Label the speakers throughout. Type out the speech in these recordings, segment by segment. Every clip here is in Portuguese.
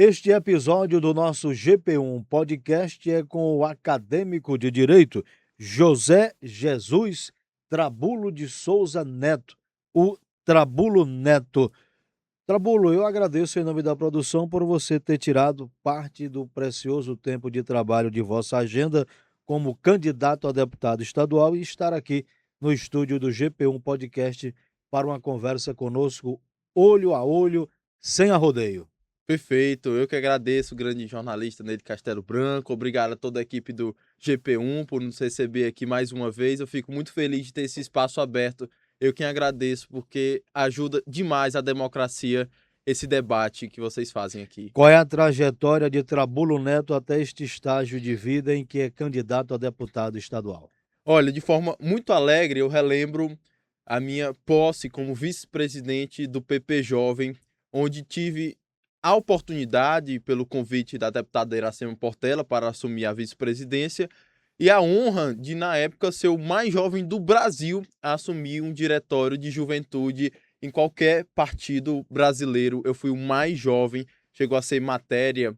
Speaker 1: Este episódio do nosso GP1 Podcast é com o acadêmico de Direito José Jesus Trabulo de Souza Neto, o Trabulo Neto. Trabulo, eu agradeço em nome da produção por você ter tirado parte do precioso tempo de trabalho de vossa agenda como candidato a deputado estadual e estar aqui no estúdio do GP1 Podcast para uma conversa conosco, olho a olho, sem arrodeio.
Speaker 2: Perfeito, eu que agradeço o grande jornalista Neide Castelo Branco, obrigado a toda a equipe do GP1 por nos receber aqui mais uma vez, eu fico muito feliz de ter esse espaço aberto, eu quem agradeço porque ajuda demais a democracia esse debate que vocês fazem aqui.
Speaker 1: Qual é a trajetória de Trabulo Neto até este estágio de vida em que é candidato a deputado estadual?
Speaker 2: Olha, de forma muito alegre eu relembro a minha posse como vice-presidente do PP Jovem, onde tive a oportunidade, pelo convite da deputada Iracema Portela, para assumir a vice-presidência, e a honra de, na época, ser o mais jovem do Brasil a assumir um diretório de juventude em qualquer partido brasileiro. Eu fui o mais jovem, chegou a ser matéria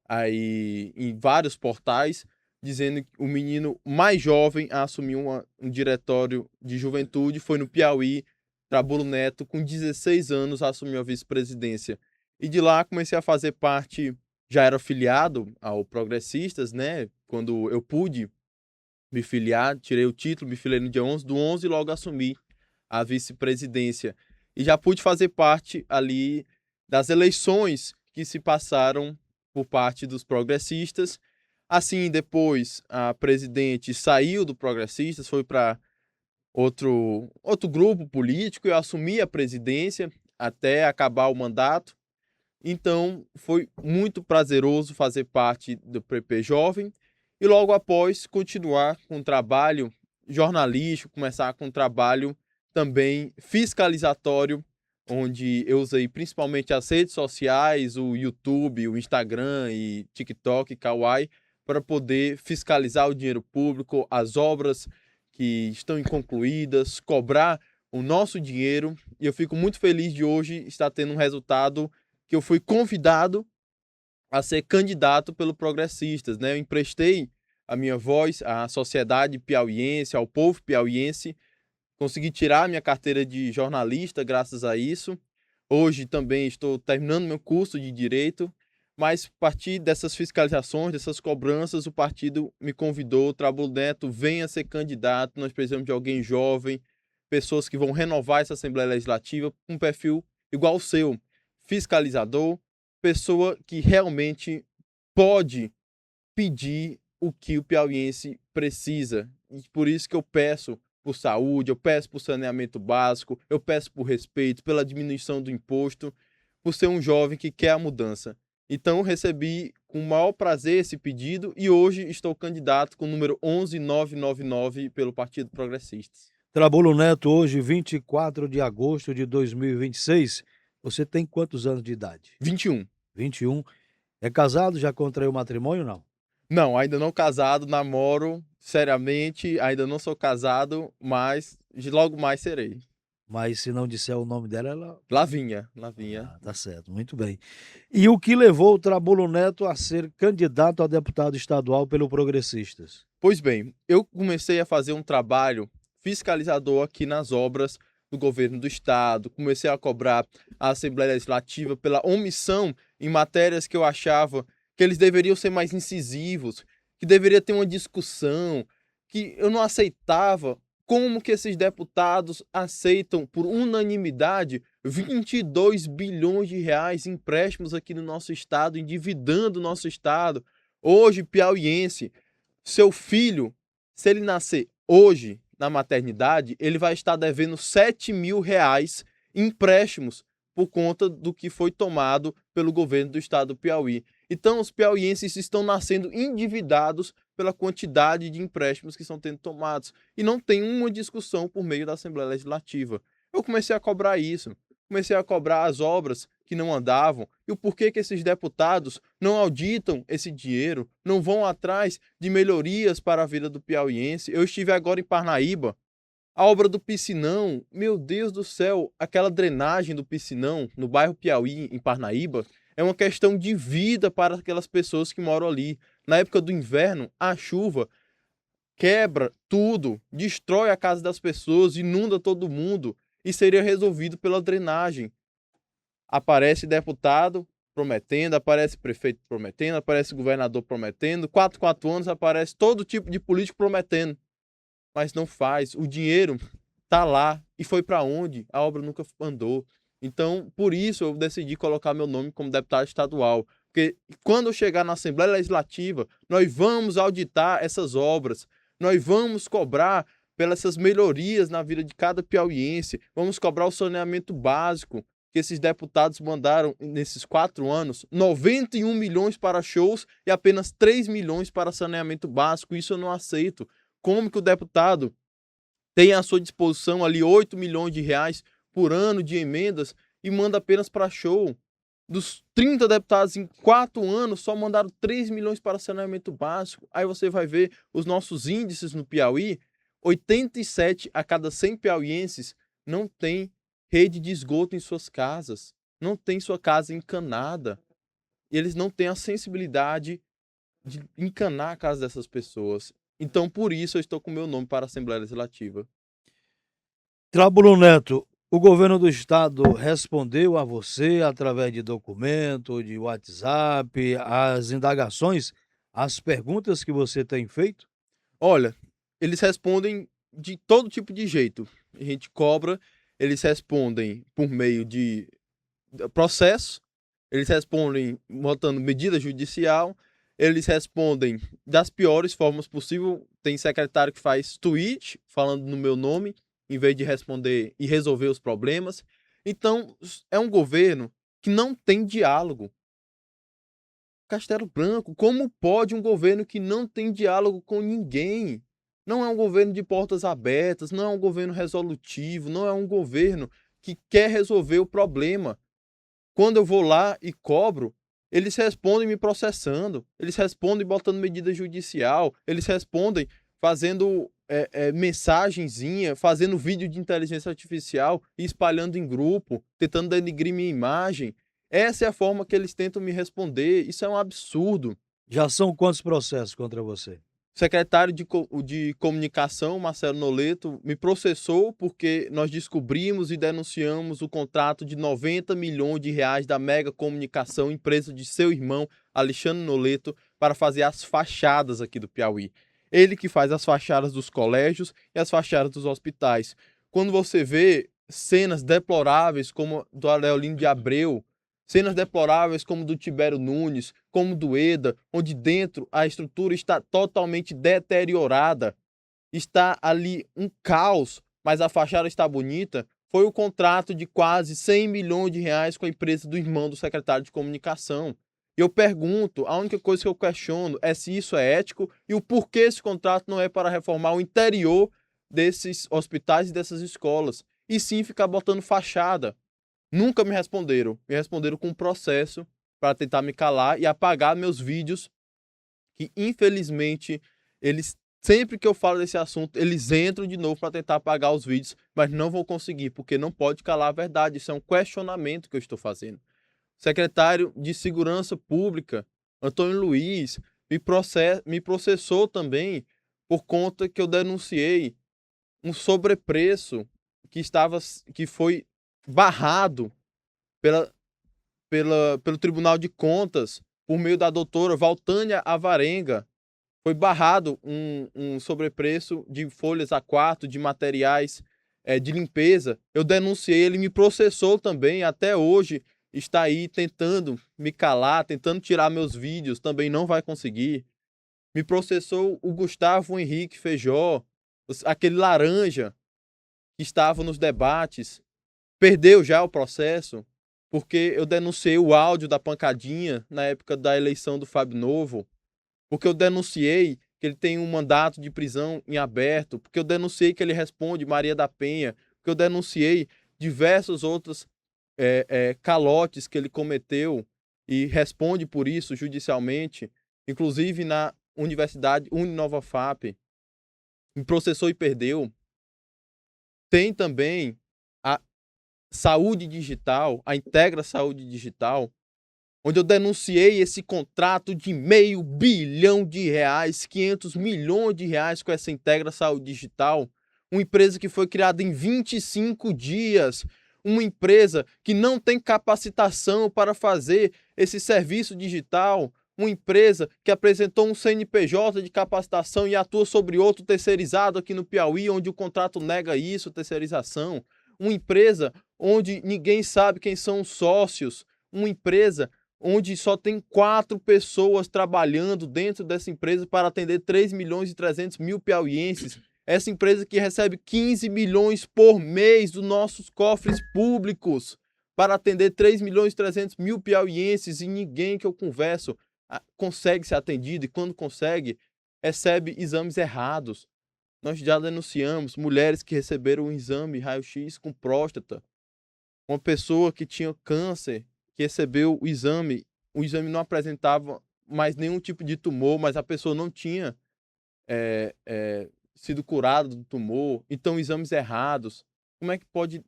Speaker 2: aí em vários portais, dizendo que o menino mais jovem a assumir um diretório de juventude foi no Piauí. Trabulo Neto, com 16 anos, assumiu a vice-presidência. E de lá comecei a fazer parte, já era filiado ao Progressistas, né? Quando eu pude me filiar, tirei o título, me filiei no dia 11 do 11 e logo assumi a vice-presidência. E já pude fazer parte ali das eleições que se passaram por parte dos progressistas. Assim, depois a presidente saiu do Progressistas, foi para outro grupo político, eu assumi a presidência até acabar o mandato. Então, foi muito prazeroso fazer parte do PP Jovem e logo após continuar com o trabalho jornalístico, começar com o trabalho também fiscalizatório, onde eu usei principalmente as redes sociais, o YouTube, o Instagram e TikTok, Kawaii, para poder fiscalizar o dinheiro público, as obras que estão inconcluídas, cobrar o nosso dinheiro. E eu fico muito feliz de hoje estar tendo um resultado que eu fui convidado a ser candidato pelo Progressistas, né? Eu emprestei a minha voz à sociedade piauiense, ao povo piauiense, consegui tirar a minha carteira de jornalista graças a isso. Hoje também estou terminando meu curso de Direito, mas a partir dessas fiscalizações, dessas cobranças, o partido me convidou, Trabulo Neto, venha ser candidato, nós precisamos de alguém jovem, pessoas que vão renovar essa Assembleia Legislativa com um perfil igual ao seu, fiscalizador, pessoa que realmente pode pedir o que o piauiense precisa. E por isso que eu peço por saúde, eu peço por saneamento básico, eu peço por respeito, pela diminuição do imposto, por ser um jovem que quer a mudança. Então, eu recebi com o maior prazer esse pedido e hoje estou candidato com o número 11999 pelo Partido Progressistas.
Speaker 1: Trabulo Neto, hoje, 24 de agosto de 2026. Você tem quantos anos de idade?
Speaker 2: 21.
Speaker 1: 21. É casado? Já contraiu matrimônio ou não?
Speaker 2: Não, ainda não casado, namoro seriamente, ainda não sou casado, mas logo mais serei.
Speaker 1: Mas se não disser o nome dela, ela.
Speaker 2: Lavinha, Lavinha.
Speaker 1: Ah, tá certo, muito bem. E o que levou o Trabulo Neto a ser candidato a deputado estadual pelo Progressistas?
Speaker 2: Pois bem, eu comecei a fazer um trabalho fiscalizador aqui nas obras do governo do estado, comecei a cobrar a Assembleia Legislativa pela omissão em matérias que eu achava que eles deveriam ser mais incisivos, que deveria ter uma discussão, que eu não aceitava como que esses deputados aceitam por unanimidade 22 bilhões de reais em empréstimos aqui no nosso estado, endividando o nosso estado. Hoje, piauiense, seu filho, se ele nascer hoje na maternidade, ele vai estar devendo 7 mil reais em empréstimos por conta do que foi tomado pelo governo do estado do Piauí. Então, os piauienses estão nascendo endividados pela quantidade de empréstimos que estão sendo tomados. E não tem uma discussão por meio da Assembleia Legislativa. Eu comecei a cobrar isso. Comecei a cobrar as obras que não andavam e o porquê que esses deputados não auditam esse dinheiro, não vão atrás de melhorias para a vida do piauiense. Eu estive agora em Parnaíba, a obra do Piscinão, meu Deus do céu, aquela drenagem do Piscinão no bairro Piauí, em Parnaíba, É uma questão de vida para aquelas pessoas que moram ali. Na época do inverno, a chuva quebra tudo, destrói a casa das pessoas, inunda todo mundo e seria resolvido pela drenagem. Aparece deputado prometendo, aparece prefeito prometendo, aparece governador prometendo, 4 anos aparece todo tipo de político prometendo, mas não faz. O dinheiro tá lá e foi para onde? A obra nunca andou. Então, por isso eu decidi colocar meu nome como deputado estadual, porque quando eu chegar na Assembleia Legislativa, nós vamos auditar essas obras, nós vamos cobrar pelas essas melhorias na vida de cada piauiense, vamos cobrar o saneamento básico, que esses deputados mandaram nesses 4 anos, 91 milhões para shows e apenas 3 milhões para saneamento básico. Isso eu não aceito. Como que o deputado tem à sua disposição ali 8 milhões de reais por ano de emendas e manda apenas para show? Dos 30 deputados em 4 anos, só mandaram 3 milhões para saneamento básico. Aí você vai ver os nossos índices no Piauí, 87 a cada 100 piauienses não tem rede de esgoto em suas casas, não tem sua casa encanada. E eles não têm a sensibilidade de encanar a casa dessas pessoas. Então, por isso, eu estou com o meu nome para a Assembleia Legislativa.
Speaker 1: Trábulo Neto, o governo do estado respondeu a você através de documento, de WhatsApp, as indagações, as perguntas que você tem feito?
Speaker 2: Olha, eles respondem de todo tipo de jeito. A gente cobra, eles respondem por meio de processo, eles respondem botando medida judicial, eles respondem das piores formas possível. Tem secretário que faz tweet falando no meu nome, em vez de responder e resolver os problemas. Então, é um governo que não tem diálogo. Castelo Branco, como pode um governo que não tem diálogo com ninguém? Não é um governo de portas abertas, não é um governo resolutivo, não é um governo que quer resolver o problema. Quando eu vou lá e cobro, eles respondem me processando, eles respondem botando medida judicial, eles respondem fazendo mensagenzinha, fazendo vídeo de inteligência artificial e espalhando em grupo, tentando denigrir minha imagem. Essa é a forma que eles tentam me responder. Isso é um absurdo.
Speaker 1: Já são quantos processos contra você?
Speaker 2: O secretário de Comunicação, Marcelo Noleto, me processou porque nós descobrimos e denunciamos o contrato de 90 milhões de reais da Mega Comunicação, empresa de seu irmão, Alexandre Noleto, para fazer as fachadas aqui do Piauí. Ele que faz as fachadas dos colégios e as fachadas dos hospitais. Quando você vê cenas deploráveis como do Areolino de Abreu, cenas deploráveis como do Tibério Nunes, como do EDA, onde dentro a estrutura está totalmente deteriorada, está ali um caos, mas a fachada está bonita. Foi o contrato de quase 100 milhões de reais com a empresa do irmão do secretário de comunicação. E eu pergunto, a única coisa que eu questiono é se isso é ético e o porquê esse contrato não é para reformar o interior desses hospitais e dessas escolas, e sim ficar botando fachada. Nunca me responderam. Me responderam com um processo para tentar me calar e apagar meus vídeos, que infelizmente eles, sempre que eu falo desse assunto, eles entram de novo para tentar apagar os vídeos, mas não vão conseguir, porque não pode calar a verdade. Isso é um questionamento que eu estou fazendo. O secretário de Segurança Pública, Antônio Luiz, me processou também por conta que eu denunciei um sobrepreço que foi barrado pela, pelo Tribunal de Contas, por meio da doutora Valtânia Avarenga. Foi barrado um sobrepreço de folhas A4, de materiais de limpeza. Eu denunciei, ele me processou também, até hoje está aí tentando me calar, tentando tirar meus vídeos, também não vai conseguir. Me processou o Gustavo Henrique Feijó, aquele laranja que estava nos debates, perdeu já o processo, porque eu denunciei o áudio da pancadinha na época da eleição do Fábio Novo, porque eu denunciei que ele tem um mandato de prisão em aberto, porque eu denunciei que ele responde Maria da Penha, porque eu denunciei diversos outros calotes que ele cometeu e responde por isso judicialmente, inclusive na Universidade Uninova FAP, me processou e perdeu. Tem também a Saúde Digital, a Integra Saúde Digital, onde eu denunciei esse contrato de R$ 500 milhão, 500 milhões de reais com essa Integra Saúde Digital, uma empresa que foi criada em 25 dias, uma empresa que não tem capacitação para fazer esse serviço digital, uma empresa que apresentou um CNPJ de capacitação e atua sobre outro terceirizado aqui no Piauí, onde o contrato nega isso, terceirização, uma empresa onde ninguém sabe quem são os sócios, uma empresa onde só tem 4 pessoas trabalhando dentro dessa empresa para atender 3 milhões e 300 mil piauienses. Essa empresa que recebe 15 milhões por mês dos nossos cofres públicos para atender 3 milhões e 300 mil piauienses, e ninguém que eu converso consegue ser atendido, e quando consegue, recebe exames errados. Nós já denunciamos mulheres que receberam um exame raio-x com próstata, uma pessoa que tinha câncer, que recebeu o exame não apresentava mais nenhum tipo de tumor, mas a pessoa não tinha sido curada do tumor, então exames errados. Como é que pode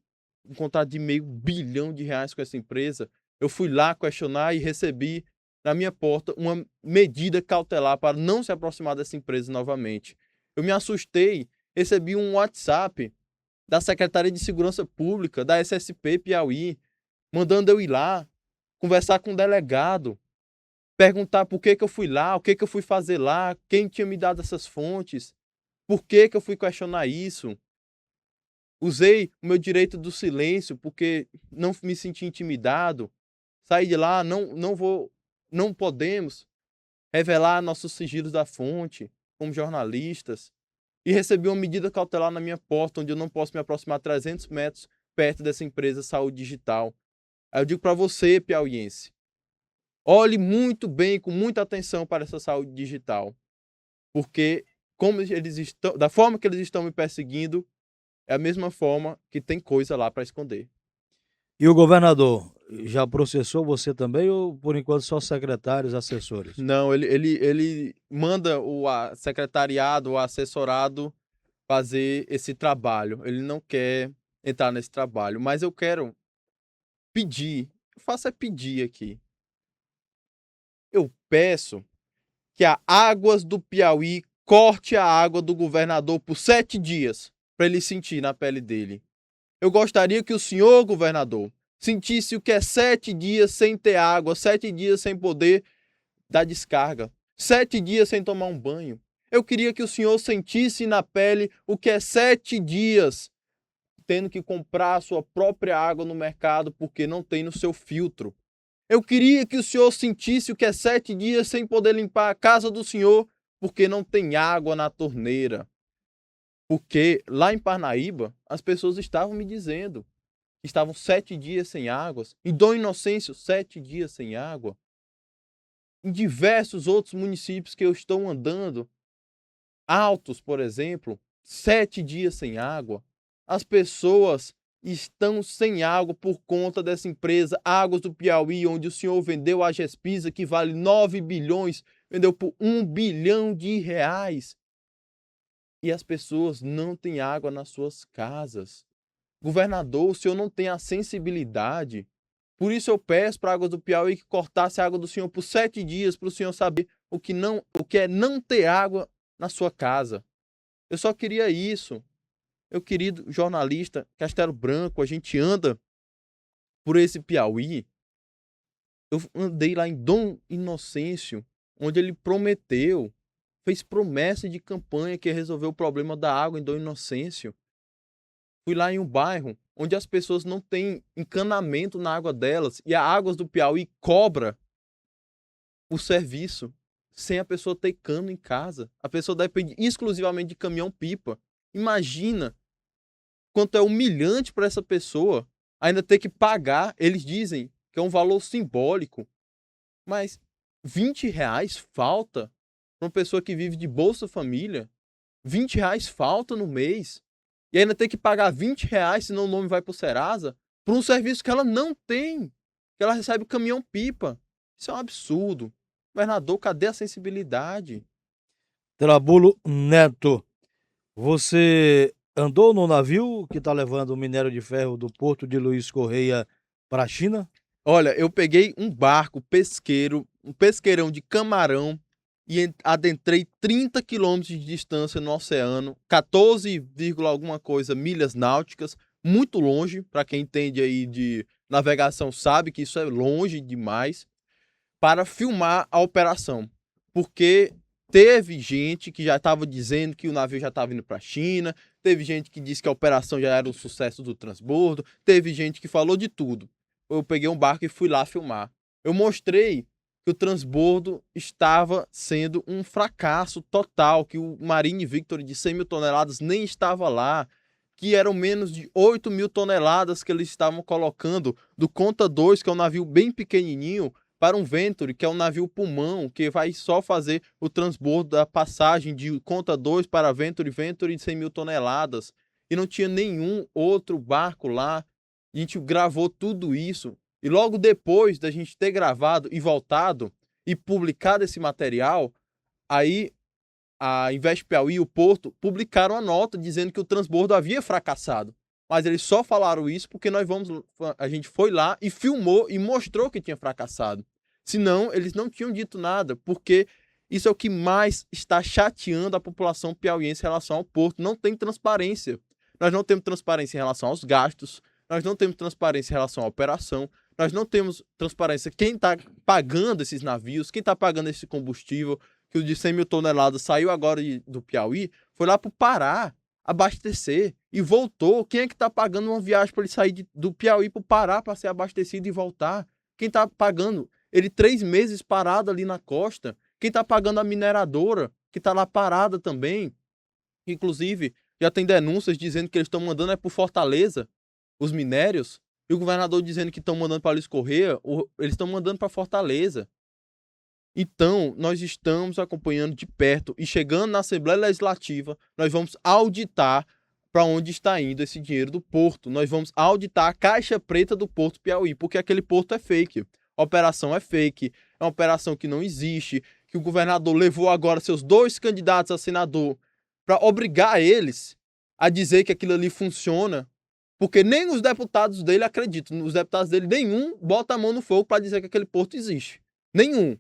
Speaker 2: um contrato de R$ 500 milhão com essa empresa? Eu fui lá questionar e recebi na minha porta uma medida cautelar para não se aproximar dessa empresa novamente. Eu me assustei, recebi um WhatsApp da Secretaria de Segurança Pública, da SSP Piauí, mandando eu ir lá, conversar com o delegado, perguntar por que eu fui lá, o que eu fui fazer lá, quem tinha me dado essas fontes, por que eu fui questionar isso. Usei o meu direito do silêncio porque não me senti intimidado. Saí de lá, não podemos revelar nossos sigilos da fonte como jornalistas. E recebi uma medida cautelar na minha porta, onde eu não posso me aproximar 300 metros perto dessa empresa Saúde Digital. Aí eu digo para você, piauiense, olhe muito bem, com muita atenção para essa saúde digital, porque como eles estão, da forma que eles estão me perseguindo, é a mesma forma que tem coisa lá para esconder.
Speaker 1: E o governador já processou você também ou por enquanto só secretários, assessores?
Speaker 2: Não, ele manda o secretariado, o assessorado fazer esse trabalho. Ele não quer entrar nesse trabalho, mas eu quero pedir, eu faço é pedir aqui. Eu peço que a Águas do Piauí corte a água do governador por 7 dias, para ele sentir na pele dele. Eu gostaria que o senhor, governador, sentisse o que é 7 dias sem ter água, 7 dias sem poder dar descarga, 7 dias sem tomar um banho. Eu queria que o senhor sentisse na pele o que é 7 dias tendo que comprar a sua própria água no mercado porque não tem no seu filtro. Eu queria que o senhor sentisse o que é 7 dias sem poder limpar a casa do senhor porque não tem água na torneira. Porque lá em Parnaíba, as pessoas estavam me dizendo que estavam 7 dias sem águas. Em Dom Inocêncio, 7 dias sem água. Em diversos outros municípios que eu estou andando, Altos, por exemplo, 7 dias sem água. As pessoas estão sem água por conta dessa empresa Águas do Piauí, onde o senhor vendeu a Gespisa, que vale 9 bilhões, vendeu por R$ 1 bilhão. E as pessoas não têm água nas suas casas. Governador, o senhor não tem a sensibilidade. Por isso eu peço para a Águas do Piauí que cortasse a água do senhor por 7 dias, para o senhor saber o que é não ter água na sua casa. Eu só queria isso. Meu querido jornalista Castelo Branco, a gente anda por esse Piauí. Eu andei lá em Dom Inocêncio, onde ele prometeu, fez promessa de campanha que ia resolver o problema da água em Dom Inocêncio. Fui lá em um bairro onde as pessoas não têm encanamento na água delas e a Águas do Piauí cobra o serviço sem a pessoa ter cano em casa. A pessoa depende exclusivamente de caminhão-pipa. Imagina quanto é humilhante para essa pessoa ainda ter que pagar. Eles dizem que é um valor simbólico, mas R$ 20 falta para uma pessoa que vive de Bolsa Família. R$ 20 falta no mês. E ainda ter que pagar R$ 20, senão o nome vai para o Serasa, por um serviço que ela não tem, que ela recebe caminhão-pipa. Isso é um absurdo. Governador, cadê a sensibilidade?
Speaker 1: Trabulo Neto, você andou no navio que está levando o minério de ferro do Porto de Luiz Correia para a China?
Speaker 2: Olha, eu peguei um barco pesqueiro, um pesqueirão de camarão, e adentrei 30 quilômetros de distância no oceano, 14, alguma coisa milhas náuticas, muito longe, para quem entende aí de navegação sabe que isso é longe demais, para filmar a operação. Porque teve gente que já estava dizendo que o navio já estava indo para a China, teve gente que disse que a operação já era um sucesso do transbordo, teve gente que falou de tudo. Eu peguei um barco e fui lá filmar. Eu mostrei que o transbordo estava sendo um fracasso total, que o Marine Victory de 100 mil toneladas nem estava lá, que eram menos de 8 mil toneladas que eles estavam colocando do Conta 2, que é um navio bem pequenininho, para um Venturi, que é um navio pulmão, que vai só fazer o transbordo da passagem de Conta 2 para Venturi de 100 mil toneladas. E não tinha nenhum outro barco lá. A gente gravou tudo isso. E logo depois da gente ter gravado e voltado e publicado esse material, aí a Invest Piauí e o Porto publicaram a nota dizendo que o transbordo havia fracassado. Mas eles só falaram isso porque a gente foi lá e filmou e mostrou que tinha fracassado. Senão, eles não tinham dito nada, porque isso é o que mais está chateando a população piauiense em relação ao Porto. Não tem transparência. Nós não temos transparência em relação aos gastos, nós não temos transparência em relação à operação, nós não temos transparência quem está pagando esses navios, quem está pagando esse combustível, que o de 100 mil toneladas saiu agora do Piauí, foi lá para o Pará abastecer e voltou. Quem é que está pagando uma viagem para ele sair do Piauí para o Pará para ser abastecido e voltar? Quem está pagando? Ele 3 meses parado ali na costa. Quem está pagando a mineradora, que está lá parada também. Inclusive, já tem denúncias dizendo que eles estão mandando para Fortaleza os minérios. E o governador dizendo que estão mandando para Luiz Correia, eles estão mandando para Fortaleza. Então, nós estamos acompanhando de perto e chegando na Assembleia Legislativa, nós vamos auditar para onde está indo esse dinheiro do Porto. Nós vamos auditar a caixa preta do Porto Piauí, porque aquele porto é fake. A operação é fake, é uma operação que não existe, que o governador levou agora seus 2 candidatos a senador para obrigar eles a dizer que aquilo ali funciona, porque nem os deputados dele acreditam. Os deputados dele, nenhum bota a mão no fogo para dizer que aquele porto existe. Nenhum.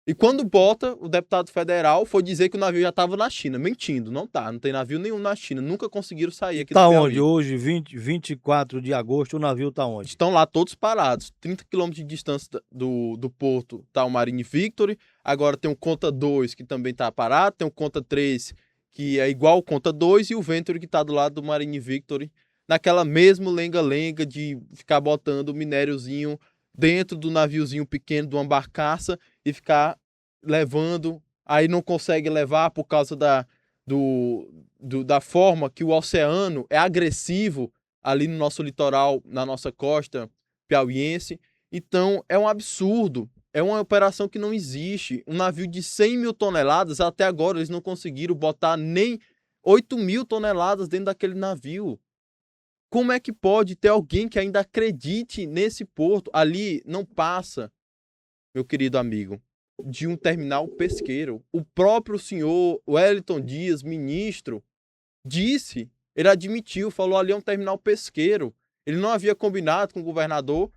Speaker 2: E quando bota, o deputado federal foi dizer que o navio já estava na China. Mentindo, não tá. Não tem navio nenhum na China. Nunca conseguiram sair aqui do
Speaker 1: Tá
Speaker 2: Piauí.
Speaker 1: onde? Hoje, 24 de agosto, o navio tá onde?
Speaker 2: Estão lá todos parados. 30 quilômetros de distância do porto tá o Marine Victory. Agora tem o Conta 2, que também tá parado. Tem o Conta 3, que é igual o Conta 2. E o Venturi, que tá do lado do Marine Victory. Naquela mesma lenga-lenga de ficar botando minériozinho dentro do naviozinho pequeno de uma barcaça e ficar levando, aí não consegue levar por causa da forma que o oceano é agressivo ali no nosso litoral, na nossa costa piauiense. Então é um absurdo, é uma operação que não existe. Um navio de 100 mil toneladas, até agora eles não conseguiram botar nem 8 mil toneladas dentro daquele navio. Como é que pode ter alguém que ainda acredite nesse porto? Ali não passa, meu querido amigo, de um terminal pesqueiro. O próprio senhor Wellington Dias, ministro, disse, ele admitiu, falou ali é um terminal pesqueiro. Ele não havia combinado com o governador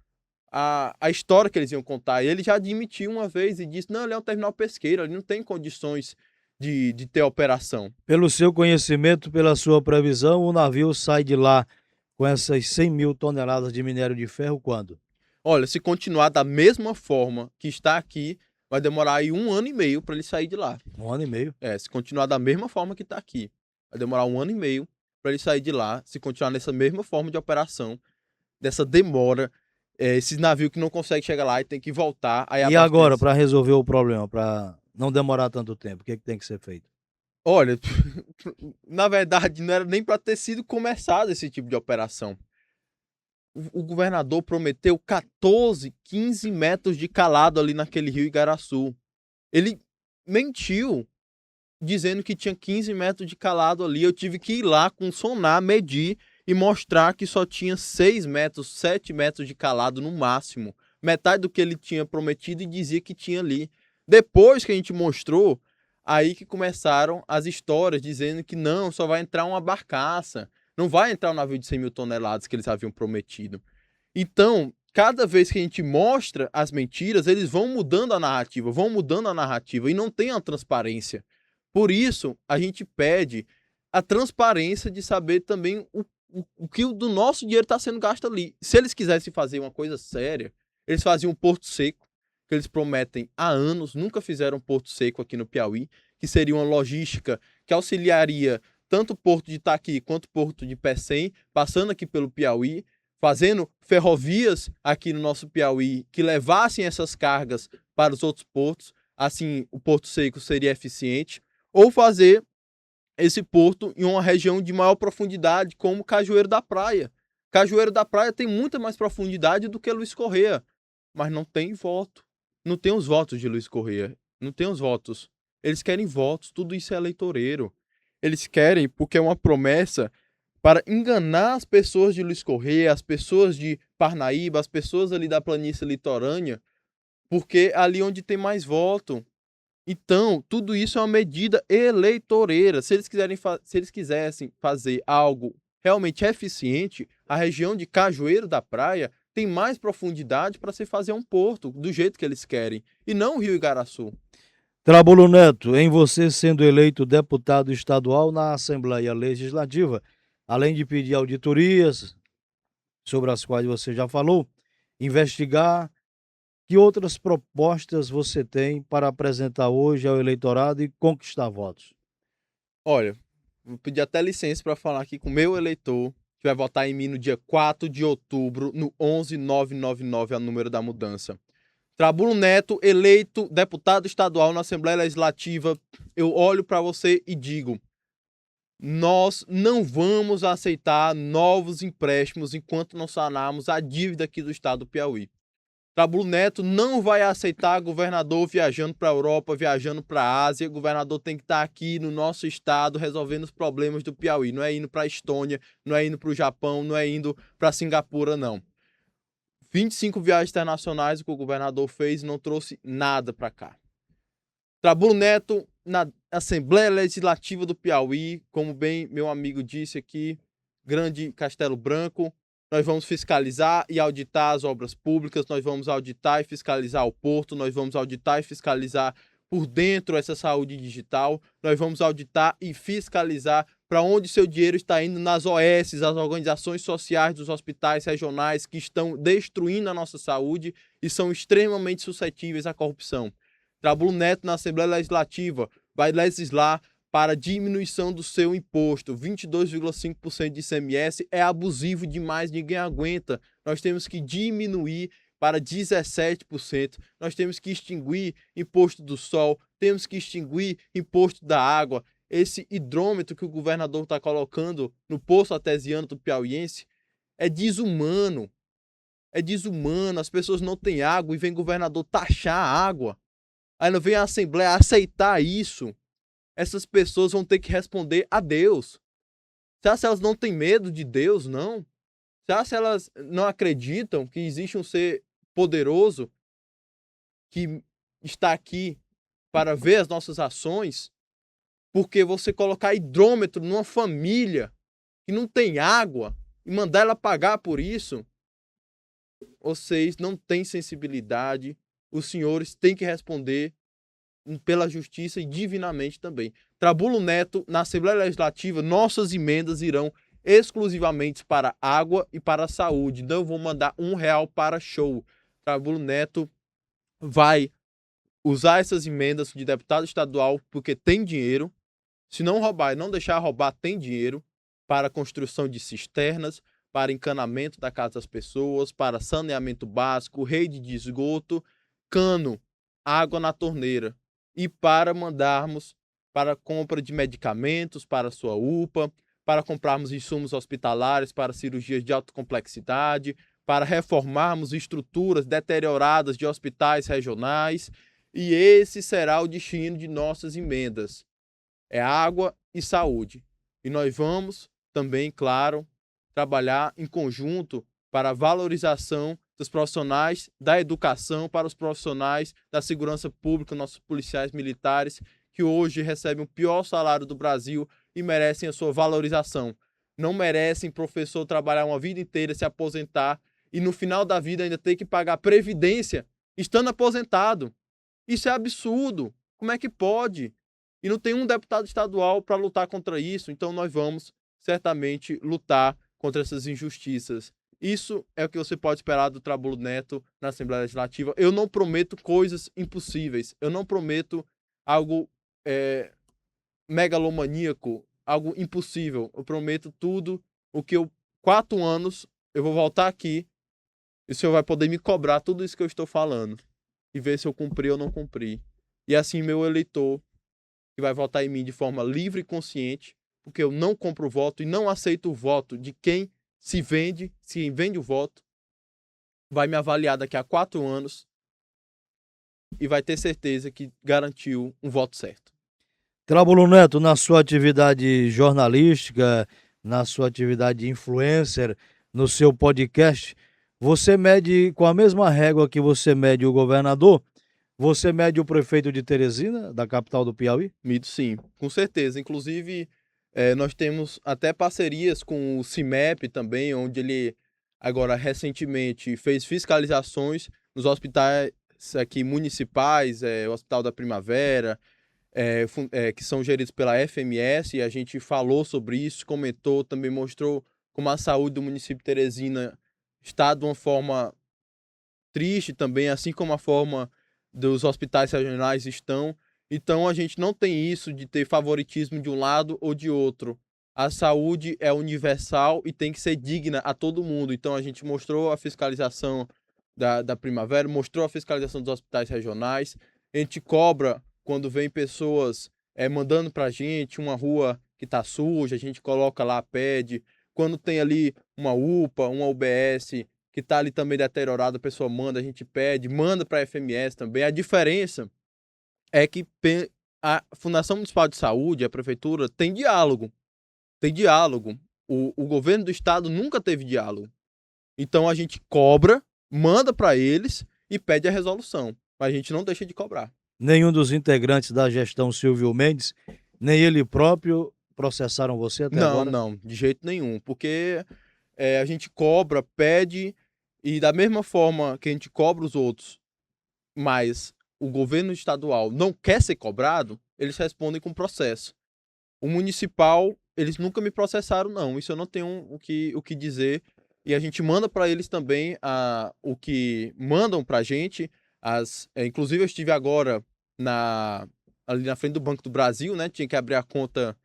Speaker 2: a história que eles iam contar. Ele já admitiu uma vez e disse, não, ele é um terminal pesqueiro, ele não tem condições de ter operação.
Speaker 1: Pelo seu conhecimento, pela sua previsão, o navio sai de lá com essas 100 mil toneladas de minério de ferro quando?
Speaker 2: Olha, se continuar da mesma forma que está aqui, vai demorar aí 1 ano e meio para ele sair de lá.
Speaker 1: 1 ano e meio.
Speaker 2: Se continuar da mesma forma que está aqui, vai demorar 1 ano e meio para ele sair de lá, se continuar nessa mesma forma de operação, dessa demora, esses navios que não conseguem chegar lá e tem que voltar. Aí
Speaker 1: E agora, para resolver o problema, para não demorar tanto tempo, o que tem que ser feito?
Speaker 2: Olha, na verdade, não era nem para ter sido começado esse tipo de operação. O governador prometeu 14, 15 metros de calado ali naquele rio Igaraçu. Ele mentiu, dizendo que tinha 15 metros de calado ali. Eu tive que ir lá com sonar, medir e mostrar que só tinha 6 metros, 7 metros de calado no máximo. Metade do que ele tinha prometido e dizia que tinha ali. Depois que a gente mostrou, aí que começaram as histórias dizendo que não, só vai entrar uma barcaça. Não vai entrar um navio de 100 mil toneladas que eles haviam prometido. Então, cada vez que a gente mostra as mentiras, eles vão mudando a narrativa, e não tem a transparência. Por isso, a gente pede a transparência de saber também o que do nosso dinheiro está sendo gasto ali. Se eles quisessem fazer uma coisa séria, eles faziam um Porto Seco, que eles prometem há anos, nunca fizeram um Porto Seco aqui no Piauí, que seria uma logística que auxiliaria tanto o Porto de Itaqui quanto o Porto de Pecém, passando aqui pelo Piauí, fazendo ferrovias aqui no nosso Piauí que levassem essas cargas para os outros portos, assim o Porto Seco seria eficiente, ou fazer esse porto em uma região de maior profundidade, como Cajueiro da Praia. Cajueiro da Praia tem muita mais profundidade do que Luiz Correia, mas não tem voto. Não tem os votos de Luiz Correia, não tem os votos. Eles querem votos, tudo isso é eleitoreiro. Eles querem porque é uma promessa para enganar as pessoas de Luiz Correia, as pessoas de Parnaíba, as pessoas ali da planície litorânea, porque é ali onde tem mais voto. Então, tudo isso é uma medida eleitoreira. Se eles quisessem fazer algo realmente eficiente, a região de Cajueiro da Praia tem mais profundidade para se fazer um porto, do jeito que eles querem, e não o Rio Igaraçu.
Speaker 1: Trabulo Neto, em você sendo eleito deputado estadual na Assembleia Legislativa, além de pedir auditorias, sobre as quais você já falou, investigar, que outras propostas você tem para apresentar hoje ao eleitorado e conquistar votos?
Speaker 2: Olha, vou pedir até licença para falar aqui com o meu eleitor, que vai votar em mim no dia 4 de outubro, no 11999, é o número da mudança. Trabulo Neto, eleito deputado estadual na Assembleia Legislativa, eu olho para você e digo: nós não vamos aceitar novos empréstimos enquanto não sanarmos a dívida aqui do estado do Piauí. Trabulo Neto não vai aceitar governador viajando para a Europa, viajando para a Ásia. O governador tem que estar aqui no nosso estado resolvendo os problemas do Piauí. Não é indo para a Estônia, não é indo para o Japão, não é indo para Singapura, não. 25 viagens internacionais que o governador fez e não trouxe nada para cá. Trabulo Neto na Assembleia Legislativa do Piauí, como bem meu amigo disse aqui, Grande Castelo Branco, nós vamos fiscalizar e auditar as obras públicas, nós vamos auditar e fiscalizar o porto, nós vamos auditar e fiscalizar por dentro essa saúde digital, nós vamos auditar e fiscalizar para onde seu dinheiro está indo nas OS, as organizações sociais dos hospitais regionais que estão destruindo a nossa saúde e são extremamente suscetíveis à corrupção. Trabulo Neto na Assembleia Legislativa vai legislar para diminuição do seu imposto. 22,5% de ICMS é abusivo demais, ninguém aguenta. Nós temos que diminuir para 17%. Nós temos que extinguir imposto do sol, temos que extinguir imposto da água. Esse hidrômetro que o governador está colocando no poço artesiano do piauiense é desumano. É desumano, as pessoas não têm água e vem o governador taxar a água. Aí não vem a Assembleia aceitar isso. Essas pessoas vão ter que responder a Deus. Será que elas não têm medo de Deus, não? Será que elas não acreditam que existe um ser poderoso que está aqui para ver as nossas ações? Porque você colocar hidrômetro numa família que não tem água e mandar ela pagar por isso, vocês não têm sensibilidade. Os senhores têm que responder pela justiça e divinamente também. Trabulo Neto, na Assembleia Legislativa, nossas emendas irão exclusivamente para água e para a saúde. Não vou mandar R$1 para show. Trabulo Neto vai usar essas emendas de deputado estadual porque tem dinheiro. Se não roubar e não deixar roubar, tem dinheiro para a construção de cisternas, para encanamento da casa das pessoas, para saneamento básico, rede de esgoto, cano, água na torneira. E para mandarmos para a compra de medicamentos para a sua UPA, para comprarmos insumos hospitalares para cirurgias de alta complexidade, para reformarmos estruturas deterioradas de hospitais regionais. E esse será o destino de nossas emendas. É água e saúde. E nós vamos também, claro, trabalhar em conjunto para a valorização dos profissionais da educação, para os profissionais da segurança pública, nossos policiais militares, que hoje recebem o pior salário do Brasil e merecem a sua valorização. Não merecem professor trabalhar uma vida inteira, se aposentar e no final da vida ainda ter que pagar previdência estando aposentado. Isso é absurdo. Como é que pode? E não tem um deputado estadual para lutar contra isso. Então nós vamos certamente lutar contra essas injustiças. Isso é o que você pode esperar do Trabulo Neto na Assembleia Legislativa. Eu não prometo coisas impossíveis. Eu não prometo algo megalomaníaco, algo impossível. Eu prometo tudo o que 4 anos eu vou voltar aqui e o senhor vai poder me cobrar tudo isso que eu estou falando e ver se eu cumpri ou não cumpri. E assim meu eleitor, que vai votar em mim de forma livre e consciente, porque eu não compro o voto e não aceito o voto de quem se vende o voto, vai me avaliar daqui a 4 anos e vai ter certeza que garantiu um voto certo.
Speaker 1: Trabulo Neto, na sua atividade jornalística, na sua atividade de influencer, no seu podcast, você mede com a mesma régua que você mede o governador? Você mede o prefeito de Teresina, da capital do Piauí?
Speaker 2: Mido sim, com certeza. Inclusive, nós temos até parcerias com o CIMEP também, onde ele agora recentemente fez fiscalizações nos hospitais aqui municipais, o Hospital da Primavera, que são geridos pela FMS, e a gente falou sobre isso, comentou, também mostrou como a saúde do município de Teresina está de uma forma triste também, assim como a forma dos hospitais regionais estão. Então a gente não tem isso de ter favoritismo de um lado ou de outro. A saúde é universal e tem que ser digna a todo mundo. Então a gente mostrou a fiscalização da Primavera, mostrou a fiscalização dos hospitais regionais. A gente cobra quando vem pessoas mandando pra gente uma rua que está suja, a gente coloca lá, pede. Quando tem ali uma UPA, uma UBS que está ali também deteriorada, a pessoa manda, a gente pede, manda para a FMS também. A diferença é que a Fundação Municipal de Saúde, a prefeitura, tem diálogo. Tem diálogo. O governo do estado nunca teve diálogo. Então a gente cobra, manda para eles e pede a resolução. Mas a gente não deixa de cobrar.
Speaker 1: Nenhum dos integrantes da gestão Silvio Mendes, nem ele próprio processaram você até
Speaker 2: Não,
Speaker 1: agora?
Speaker 2: não, de jeito nenhum. Porque a gente cobra, pede, e da mesma forma que a gente cobra os outros, mas o governo estadual não quer ser cobrado, eles respondem com processo. O municipal, eles nunca me processaram, não. Isso eu não tenho o que dizer. E a gente manda para eles também o que mandam para a gente. Inclusive, eu estive agora ali na frente do Banco do Brasil, né? Tinha que abrir a conta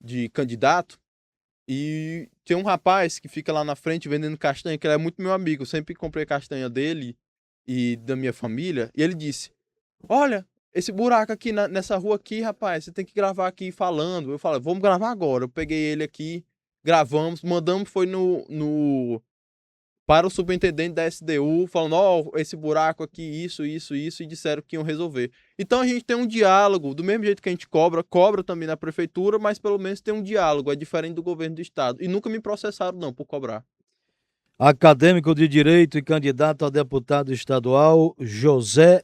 Speaker 2: de candidato. E tem um rapaz que fica lá na frente vendendo castanha, que ele é muito meu amigo. Eu sempre comprei castanha dele e da minha família. E ele disse: olha, esse buraco aqui nessa rua aqui, rapaz, você tem que gravar aqui falando. Eu falei: vamos gravar agora. Eu peguei ele aqui, gravamos, mandamos, foi para o superintendente da SDU, falando: ó, esse buraco aqui, isso, e disseram que iam resolver. Então a gente tem um diálogo, do mesmo jeito que a gente cobra também na prefeitura, mas pelo menos tem um diálogo, é diferente do governo do estado. E nunca me processaram, não, por cobrar.
Speaker 1: Acadêmico de Direito e candidato a deputado estadual, José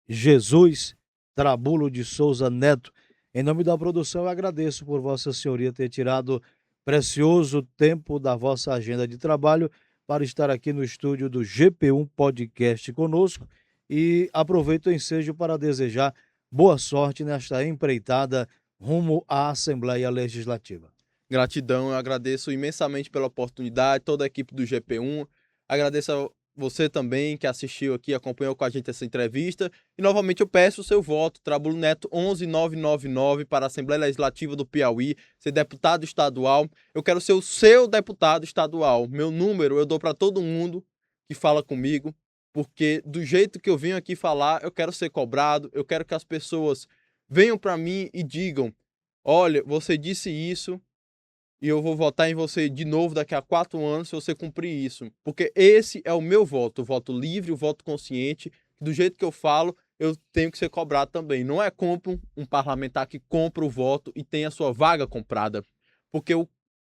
Speaker 1: Jesus Trabulo de Souza Neto. Em nome da produção, eu agradeço por Vossa Senhoria ter tirado precioso tempo da vossa agenda de trabalho para estar aqui no estúdio do GP1 Podcast conosco e aproveito o ensejo para desejar boa sorte nesta empreitada rumo à Assembleia Legislativa.
Speaker 2: Gratidão, eu agradeço imensamente pela oportunidade, toda a equipe do GP1. Agradeço a você também que assistiu aqui, acompanhou com a gente essa entrevista. E novamente eu peço o seu voto, Trabulo Neto 11999 para a Assembleia Legislativa do Piauí, ser deputado estadual. Eu quero ser o seu deputado estadual. Meu número eu dou para todo mundo que fala comigo, porque do jeito que eu venho aqui falar, eu quero ser cobrado, eu quero que as pessoas venham para mim e digam: olha, você disse isso, e eu vou votar em você de novo daqui a 4 anos se você cumprir isso. Porque esse é o meu voto, o voto livre, o voto consciente. Do jeito que eu falo, eu tenho que ser cobrado também. Não é como um parlamentar que compra o voto e tem a sua vaga comprada. Porque o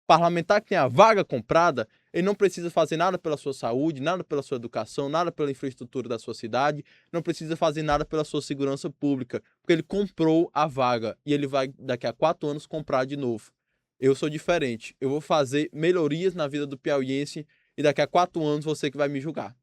Speaker 2: parlamentar que tem a vaga comprada, ele não precisa fazer nada pela sua saúde, nada pela sua educação, nada pela infraestrutura da sua cidade, não precisa fazer nada pela sua segurança pública, porque ele comprou a vaga e ele vai daqui a 4 anos comprar de novo. Eu sou diferente. Eu vou fazer melhorias na vida do piauiense e daqui a 4 anos você que vai me julgar.